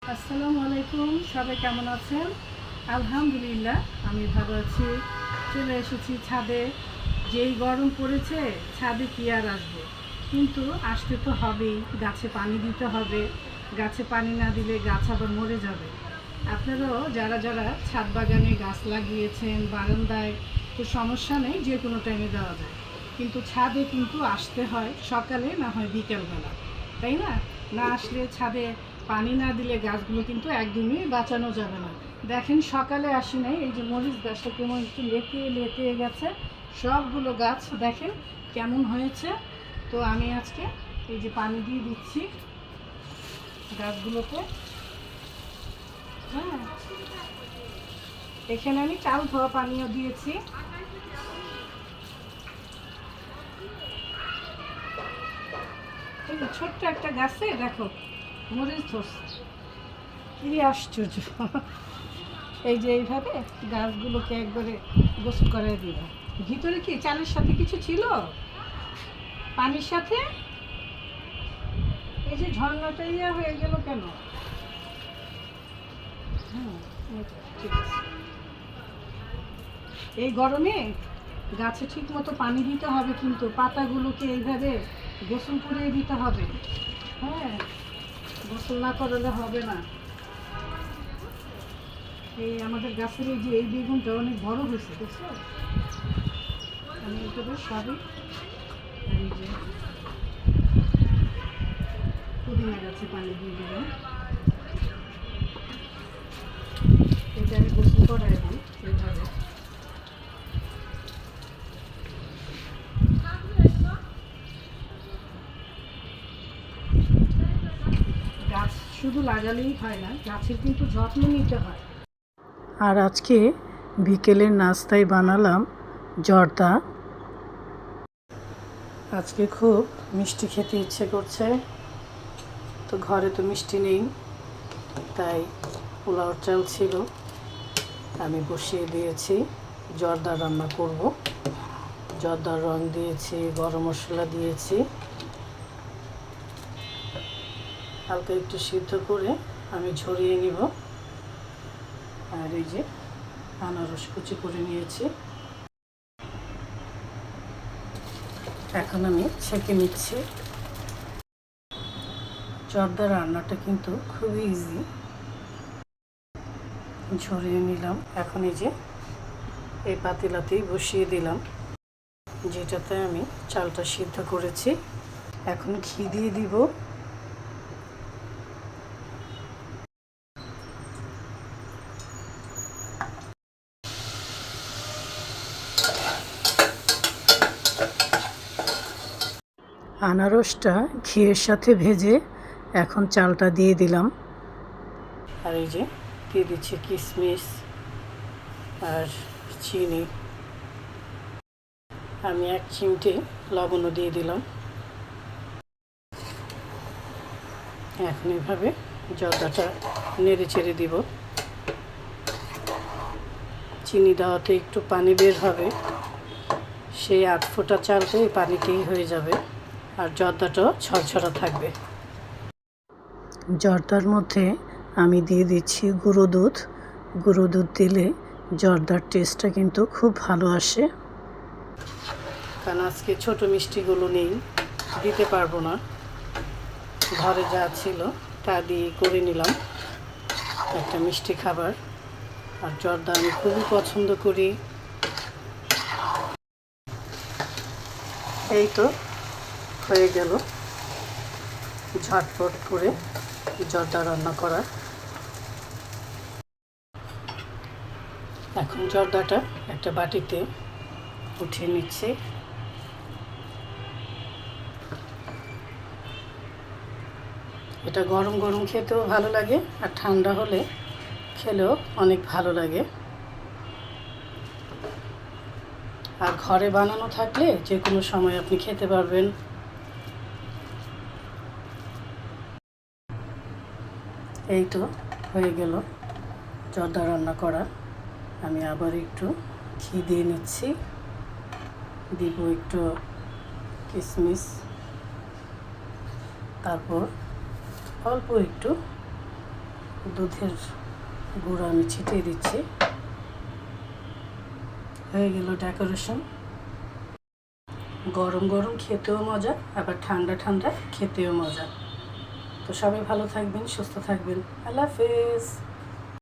আসসালামু আলাইকুম, সবাই কেমন আছেন? আলহামদুলিল্লাহ আমি ভালো আছি। চলে এসেছি ছাদে। যেই গরম পড়েছে, ছাদে কি আর আসবো, কিন্তু আসতে তো হবেই। গাছে পানি দিতে হবে, গাছে পানি না দিলে গাছ আবার মরে যাবে। আপনারাও যারা যারা ছাদ বাগানে গাছ লাগিয়েছেন, বারান্দায়, তো সমস্যা নেই, যে কোনো টাইমে দেওয়া যায়, কিন্তু ছাদে কিন্তু আসতে হয় সকালে, না হয় বিকেলবেলা, তাই না? না আসলে ছাদে পানি না দিলে গাছগুলো কিন্তু একদমই বাঁচানো যাবে না। দেখেন সকালে আসি নাই, এই যে মরিচ গাছটা কেমন একটু লেতিয়ে লেতিয়ে গেছে, সবগুলো গাছ দেখেন কেমন হয়েছে। তো আমি আজকে এই যে পানি দিয়ে দিচ্ছি গাছগুলোতে। হ্যাঁ, এখানে আমি চাল ধোয়া পানিও দিয়েছি। এই যে ছোট্ট একটা গাছে দেখো মরিচ ধরছে, কি আশ্চর্য! এই যে এইভাবে গাছগুলোকে একবারে গোসল করে দিবা। ভিতরে কি চালের সাথে কিছু ছিল, পানির সাথে? এই যে ঝর্ণাটা হয়ে গেল কেন? হ্যাঁ, ঠিক আছে। এই গরমে গাছে ঠিক মতো পানি দিতে হবে, কিন্তু পাতাগুলোকে এইভাবে গোসল করে দিতে হবে। হ্যাঁ, গোসল না করালে হবে না। এই আমাদের গাছের এই যে এই বেগুনটা অনেক বড় হয়েছে, দেখছো? আমি এগুলো সবই, এই যে পুদিনা গাছে পানি দিয়ে দিলাম। এটা আমি গোসল করাই দিই এইভাবে। গাছ শুধু লাগালেই হয় না, গাছের কিন্তু যত্ন নিতে হয়। আর আজকে বিকেলের নাস্তায় বানালাম জর্দা। আজকে খুব মিষ্টি খেতে ইচ্ছে করছে, তো ঘরে তো মিষ্টি নেই, তাই পোলাওর চাল ছিল, আমি বসিয়ে দিয়েছি। জর্দা রান্না করব। জর্দার রং দিয়েছি, গরম মশলা দিয়েছি, হালকা একটু সিদ্ধ করে আমি ঝরিয়ে নিব। আর এই যে আনারস কুচি করে নিয়েছি, এখন আমি ছেঁকে নিচ্ছি। জর্দা রান্নাটা কিন্তু খুবই ইজি। ঝরিয়ে নিলাম, এখন এই যে এই পাতিলাতেই বসিয়ে দিলাম, যেটাতে আমি চালটা সিদ্ধ করেছি। এখন ঘি দিয়ে দিব। আনারসটা ঘিয়ের সাথে ভেজে এখন চালটা দিয়ে দিলাম। আর এই যে দিয়ে দিচ্ছি কিশমিশ আর চিনি। আমি 1 চিমটে লবণও দিয়ে দিলাম। এখন এভাবে জর্দাটা নেড়ে চেড়ে দিব। চিনি দেওয়াতে একটু পানি বের হবে, সেই 8 ফোঁটা চালটা এই পানিতেই হয়ে যাবে, আর জর্দাটাও ঝরঝরা থাকবে। জর্দার মধ্যে আমি দিয়ে দিচ্ছি গুঁড়ো দুধ। গুঁড়ো দুধ দিলে জর্দার টেস্টটা কিন্তু খুব ভালো আসে। কারণ আজকে ছোটো মিষ্টিগুলো নেই, দিতে পারবো না, ঘরে যা ছিল তা দিয়ে করে নিলাম একটা মিষ্টি খাবার। আর জর্দা আমি খুবই পছন্দ করি। এই তো হয়ে গেল ঝটপট করে জর্দা রান্না করা। এখন জর্দাটা একটা বাটিতে উঠিয়ে নিচ্ছি। এটা গরম গরম খেতেও ভালো লাগে, আর ঠান্ডা হলে খেলেও অনেক ভালো লাগে। আর ঘরে বানানো থাকলে যে কোনো সময় আপনি খেতে পারবেন। এই তো হয়ে গেল জর্দা রান্না করা। আমি আবার একটু ঘি দিয়ে নিচ্ছি, দিব একটু কিশমিশ, তারপর অল্প একটু দুধের গুঁড়ো আমি ছিটিয়ে দিচ্ছি। হয়ে গেল ডেকোরেশন। গরম গরম খেতেও মজা, আবার ঠান্ডা ঠান্ডা খেতেও মজা। তো সবাই ভালো থাকবেন, সুস্থ থাকবেন। আল্লাহ হাফেজ।